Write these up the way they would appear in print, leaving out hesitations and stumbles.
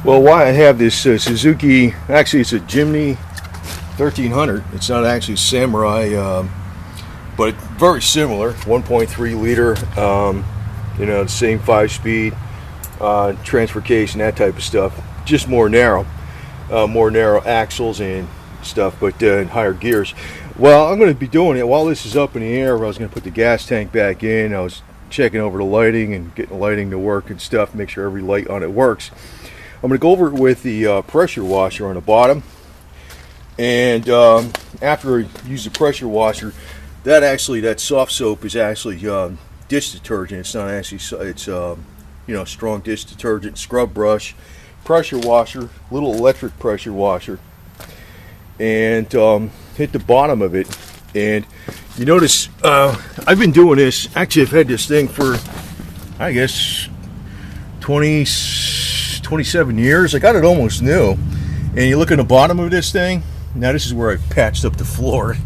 Well, why I have this Suzuki, actually it's a Jimny 1300. It's not actually Samurai, but very similar. 1.3 liter, the same 5-speed, transfer case and that type of stuff. Just more narrow axles and stuff, but higher gears. Well, I'm going to be doing it while this is up in the air. I was going to put the gas tank back in. I was checking over the lighting and getting the lighting to work and stuff, make sure every light on it works. I'm going to go over it with the pressure washer on the bottom, and after I use the pressure washer, that soft soap is actually dish detergent. It's not actually, it's strong dish detergent. Scrub brush, pressure washer, little electric pressure washer, and hit the bottom of it. And you notice I've been doing this, actually I've had this thing for I guess 27 years. I got it almost new. And you look at the bottom of this thing, now this is where I patched up the floor.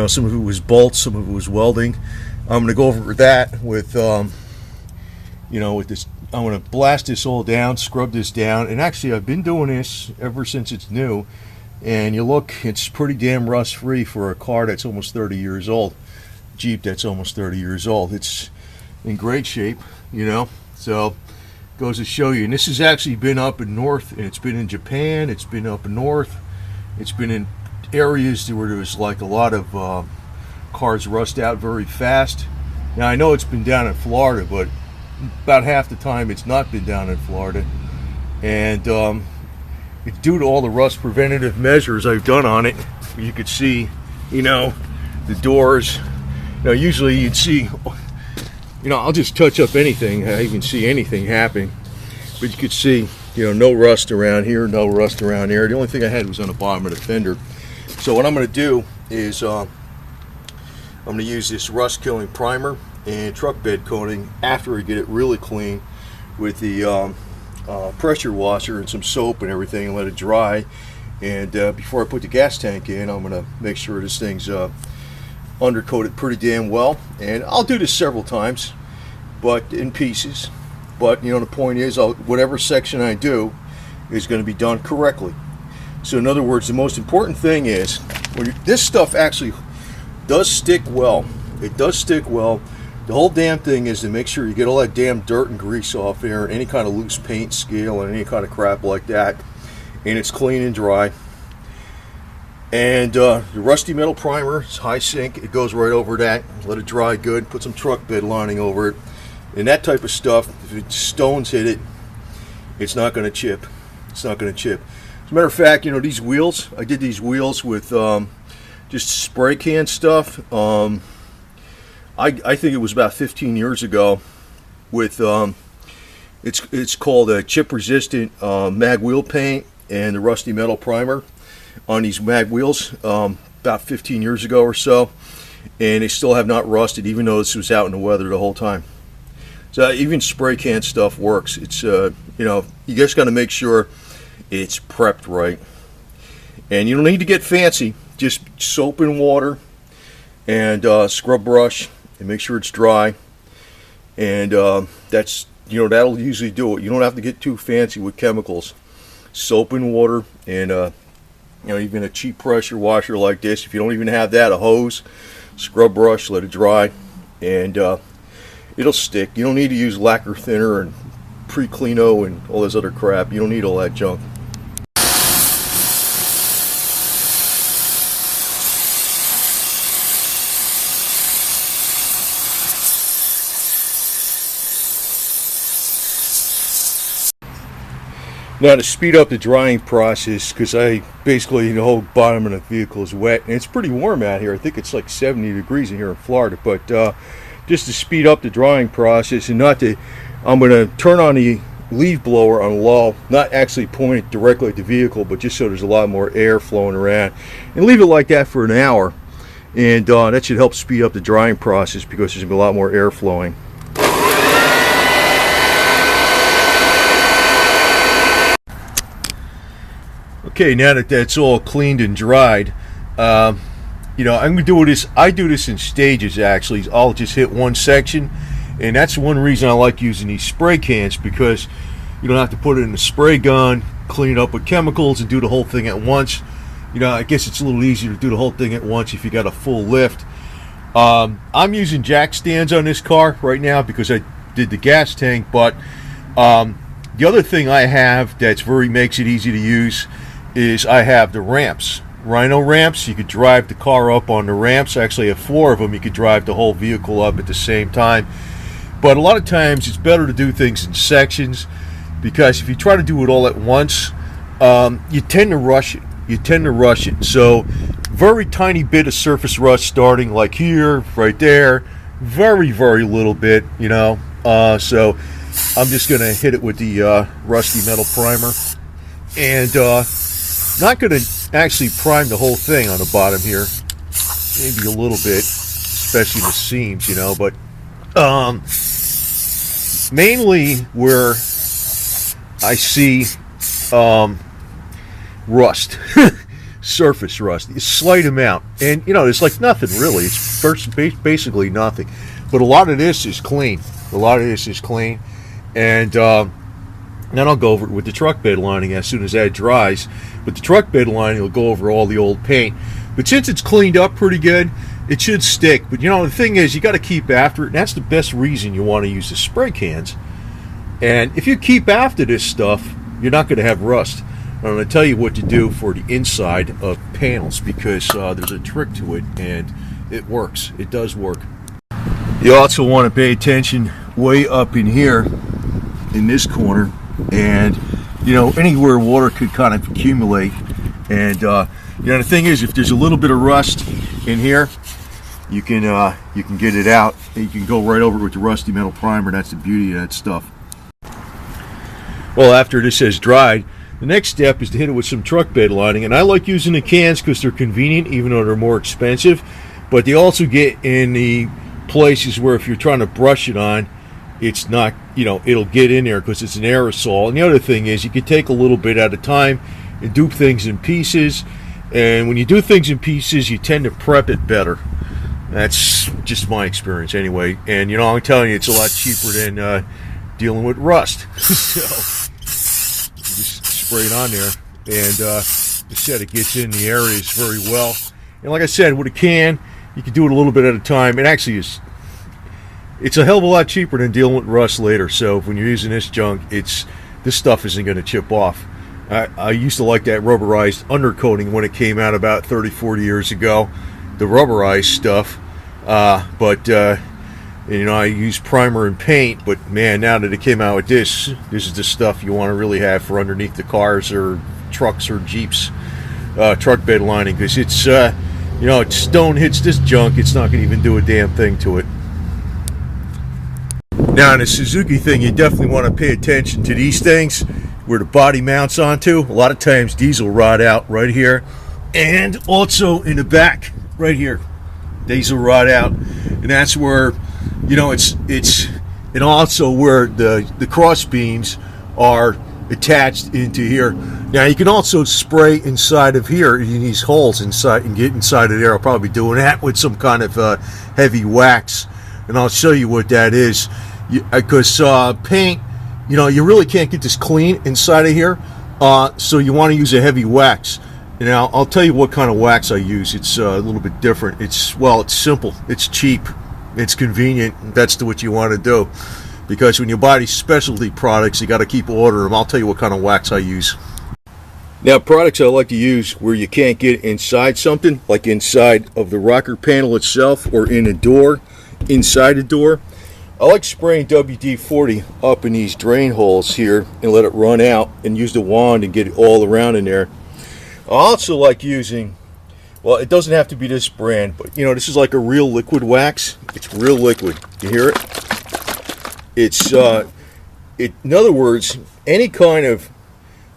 Some of it was bolts, some of it was welding. I'm going to go over that with with this. I'm going to blast this all down, scrub this down, and actually I've been doing this ever since it's new. And you look, it's pretty damn rust free for a car that's almost 30 years old. Jeep that's almost 30 years old. It's in great shape, so goes to show you. And this has actually been up in north, and it's been in Japan, it's been up in north, it's been in areas where there's like a lot of cars rust out very fast. Now I know it's been down in Florida, but about half the time it's not been down in Florida. And it's due to all the rust preventative measures I've done on it. You could see, the doors. Now usually you'd see, I'll just touch up anything. I even see anything happen. But you could see, no rust around here, no rust around there. The only thing I had was on the bottom of the fender. So what I'm going to do is I'm going to use this rust killing primer and truck bed coating after I get it really clean with the pressure washer and some soap and everything, and let it dry. And before I put the gas tank in, I'm going to make sure this thing's undercoated pretty damn well. And I'll do this several times, but in pieces. But the point is, whatever section I do is going to be done correctly. So in other words, the most important thing is this stuff actually does stick well. It does stick well. The whole damn thing is to make sure you get all that damn dirt and grease off there, and any kind of loose paint, scale, and any kind of crap like that, and it's clean and dry. And the rusty metal primer is high sink. It goes right over that. Let it dry good. Put some truck bed lining over it, and that type of stuff. If stones hit it, it's not going to chip. It's not going to chip. As a matter of fact, these wheels, I did these wheels with just spray can stuff. I think it was about 15 years ago with it's called a chip resistant mag wheel paint and the rusty metal primer on these mag wheels about 15 years ago or so, and they still have not rusted, even though this was out in the weather the whole time. So even spray can stuff works. It's you just got to make sure it's prepped right, and you don't need to get fancy. Just soap and water and scrub brush, and make sure it's dry. And that's that'll usually do it. You don't have to get too fancy with chemicals. Soap and water, and even a cheap pressure washer like this. If you don't even have that, a hose, scrub brush, let it dry, and it'll stick. You don't need to use lacquer thinner and pre-cleano and all this other crap. You don't need all that junk. Now to speed up the drying process, because the whole bottom of the vehicle is wet, and it's pretty warm out here. I think it's like 70 degrees in here in Florida, but just to speed up the drying process, and I'm going to turn on the leaf blower on low, not actually point it directly at the vehicle, but just so there's a lot more air flowing around, and leave it like that for an hour, and that should help speed up the drying process because there's going to be a lot more air flowing. Okay, now that that's all cleaned and dried, I'm going to do this. I do this in stages, actually. I'll just hit one section, and that's one reason I like using these spray cans, because You don't have to put it in a spray gun, clean it up with chemicals, and do the whole thing at once. You know, I guess it's a little easier to do the whole thing at once if you got a full lift. I'm using jack stands on this car right now because I did the gas tank, but the other thing I have that's makes it easy to use is I have the ramps, Rhino ramps. You could drive the car up on the ramps. Actually, I have 4 of them. You could drive the whole vehicle up at the same time. But a lot of times it's better to do things in sections, because if you try to do it all at once, you tend to rush it. So very tiny bit of surface rust starting like here, right there, very little bit, you know. So I'm just going to hit it with the rusty metal primer, and not going to actually prime the whole thing on the bottom here, maybe a little bit, especially the seams, you know. But mainly where I see rust, surface rust, a slight amount, and you know, it's like nothing really. It's basically nothing, but a lot of this is clean. And then I'll go over it with the truck bed lining as soon as that dries. But the truck bed lining will go over all the old paint. But since it's cleaned up pretty good, it should stick. But you know, the thing is, you got to keep after it, and that's the best reason you want to use the spray cans. And if you keep after this stuff, you're not going to have rust. I'm going to tell you what to do for the inside of panels, because there's a trick to it, and it works. It does work. You also want to pay attention way up in here, in this corner, and you know, anywhere water could kind of accumulate. And you know, the thing is, if there's a little bit of rust in here, you can get it out, and you can go right over it with the rusty metal primer. That's the beauty of that stuff. Well, after this has dried, the next step is to hit it with some truck bed lining, and I like using the cans because they're convenient, even though they're more expensive. But they also get in the places where if you're trying to brush it on, it's not, you know, it'll get in there because it's an aerosol. And the other thing is, you can take a little bit at a time and do things in pieces. And when you do things in pieces, you tend to prep it better. That's just my experience anyway. And you know, I'm telling you, it's a lot cheaper than dealing with rust. So you just spray it on there, and you said it gets in the areas very well. And like I said, with a can, you can do it a little bit at a time. It actually is, it's a hell of a lot cheaper than dealing with rust later. So when you're using this junk, this stuff isn't going to chip off. I used to like that rubberized undercoating when it came out about 30-40 years ago, the rubberized stuff. But you know, I use primer and paint. But man, now that it came out with this is the stuff you want to really have for underneath the cars or trucks or Jeeps, truck bed lining, because it's you know, if stone hits this junk, it's not going to even do a damn thing to it. Now, in the Suzuki thing, you definitely want to pay attention to these things where the body mounts onto. A lot of times these will rot out right here, and also in the back right here, these will rot out. And that's where, you know, it's and also where the cross beams are attached into here. Now you can also spray inside of here in these holes inside and get inside of there. I'll probably be doing that with some kind of heavy wax, and I'll show you what that is. Because paint, you know, you really can't get this clean inside of here, so you want to use a heavy wax. Now I'll tell you what kind of wax I use. It's a little bit different. It's simple, it's cheap, it's convenient. That's what you want to do, because when you buy these specialty products, you got to keep order them. I'll tell you what kind of wax I use. Now, products I like to use where you can't get inside something, like inside of the rocker panel itself or in a door, inside a door, I like spraying WD-40 up in these drain holes here and let it run out, and use the wand and get it all around in there. I also like using, well, it doesn't have to be this brand, but you know, this is like a real liquid wax. It's real liquid. You hear it? It's in other words, any kind of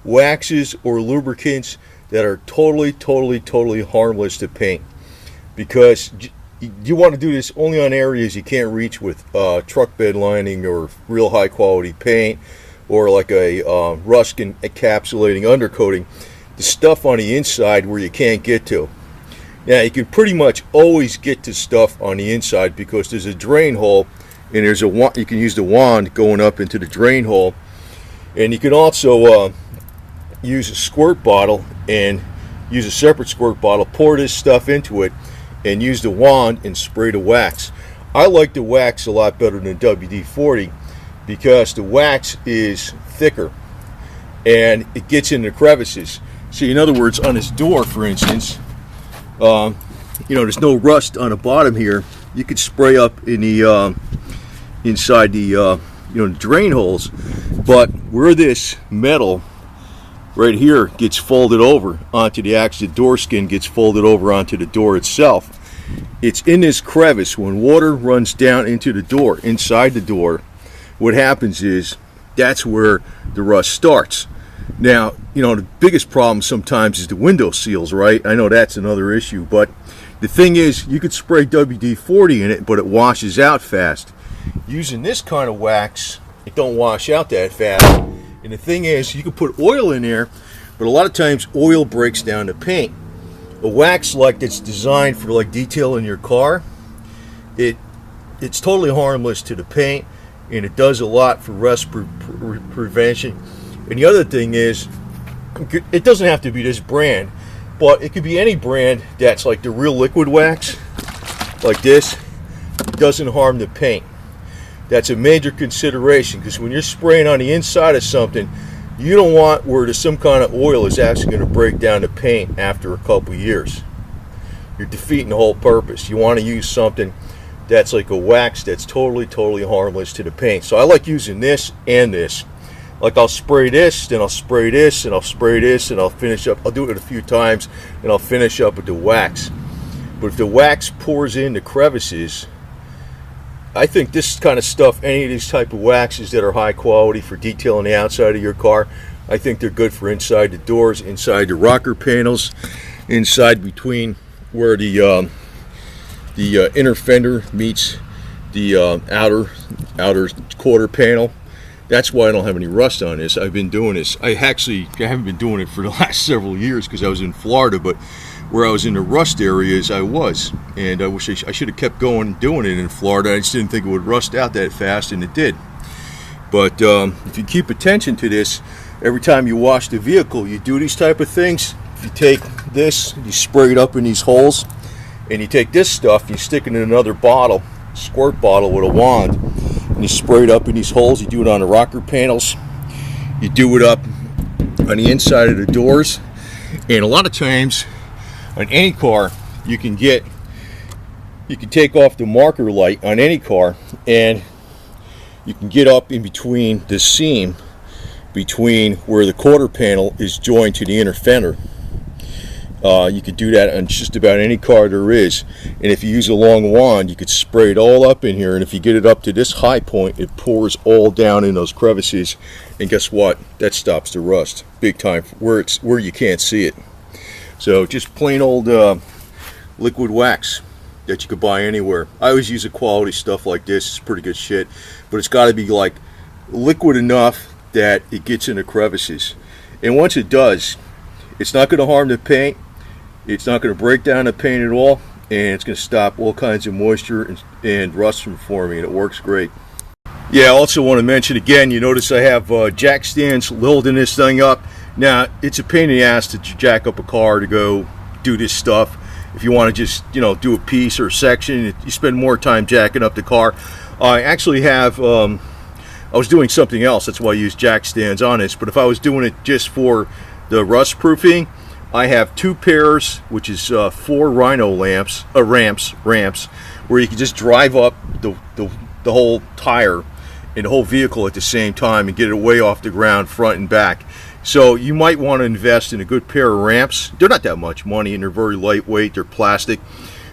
waxes or lubricants that are totally harmless to paint, because you want to do this only on areas you can't reach with truck bed lining or real high quality paint, or like a rust encapsulating undercoating, the stuff on the inside where you can't get to. Now you can pretty much always get to stuff on the inside because there's a drain hole, and there's a wand. You can use the wand going up into the drain hole, And you can also use a squirt bottle and use a separate squirt bottle, pour this stuff into it, and use the wand and spray the wax. I like the wax a lot better than WD-40 because the wax is thicker and it gets into crevices. See, in other words, on this door, for instance, there's no rust on the bottom here. You could spray up in the inside the the drain holes, but where this metal right here gets folded over onto the actual door skin, gets folded over onto the door itself, it's in this crevice. When water runs down into the door, inside the door, what happens is that's where the rust starts. Now, the biggest problem sometimes is the window seals, right? I know that's another issue, but the thing is, you could spray WD-40 in it, but it washes out fast. Using this kind of wax, it don't wash out that fast. And the thing is, you can put oil in there, but a lot of times oil breaks down the paint. A wax like that's designed for like detailing your car, it's totally harmless to the paint, and it does a lot for rust prevention. And the other thing is, it doesn't have to be this brand, but it could be any brand that's like the real liquid wax, like this. It doesn't harm the paint. That's a major consideration, because when you're spraying on the inside of something, you don't want where there's some kind of oil is actually going to break down the paint after a couple years. You're defeating the whole purpose. You want to use something that's like a wax that's totally harmless to the paint. So I like using this and this. Like, I'll spray this, then I'll spray this, and I'll spray this, and I'll finish up. I'll do it a few times, and I'll finish up with the wax. But if the wax pours into crevices, I think this kind of stuff, any of these type of waxes that are high quality for detailing the outside of your car, I think they're good for inside the doors, inside the rocker panels, inside between where the inner fender meets the outer quarter panel. That's why I don't have any rust on this. I've been doing this. I haven't been doing it for the last several years because I was in Florida, but where I was in the rust areas, I was. And I wish I should have kept going and doing it in Florida. I just didn't think it would rust out that fast, and it did. But if you keep attention to this, every time you wash the vehicle, you do these type of things. If you take this, you spray it up in these holes, and you take this stuff, you stick it in another bottle, squirt bottle with a wand, and you spray it up in these holes. You do it on the rocker panels, you do it up on the inside of the doors, and a lot of times on any car you can take off the marker light on any car, and you can get up in between the seam between where the quarter panel is joined to the inner fender. You could do that on just about any car there is, and if you use a long wand, you could spray it all up in here, and if you get it up to this high point, it pours all down in those crevices, and guess what? That stops the rust big time where you can't see it. So just plain old liquid wax that you could buy anywhere. I always use a quality stuff like this. It's pretty good shit, but it's got to be like liquid enough that it gets into crevices, and once it does, it's not going to harm the paint. It's not going to break down the paint at all, and it's going to stop all kinds of moisture and rust from forming, and it works great. Yeah, I also want to mention again, you notice I have jack stands holding this thing up. Now, it's a pain in the ass to jack up a car to go do this stuff. If you want to just, do a piece or a section, you spend more time jacking up the car. I actually have, I was doing something else, that's why I use jack stands on this, but if I was doing it just for the rust proofing, I have two pairs, which is 4 Rhino ramps, where you can just drive up the whole tire and the whole vehicle at the same time and get it way off the ground, front and back. So you might want to invest in a good pair of ramps. They're not that much money, and they're very lightweight. They're plastic.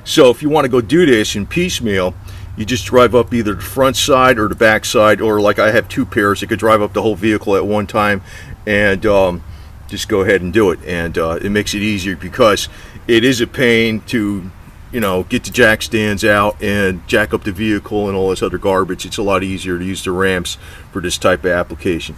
So if you want to go do this in piecemeal, you just drive up either the front side or the back side, or like I have 2 pairs, you could drive up the whole vehicle at one time, and just go ahead and do it. And it makes it easier, because it is a pain to get the jack stands out and jack up the vehicle and all this other garbage. It's a lot easier to use the ramps for this type of application.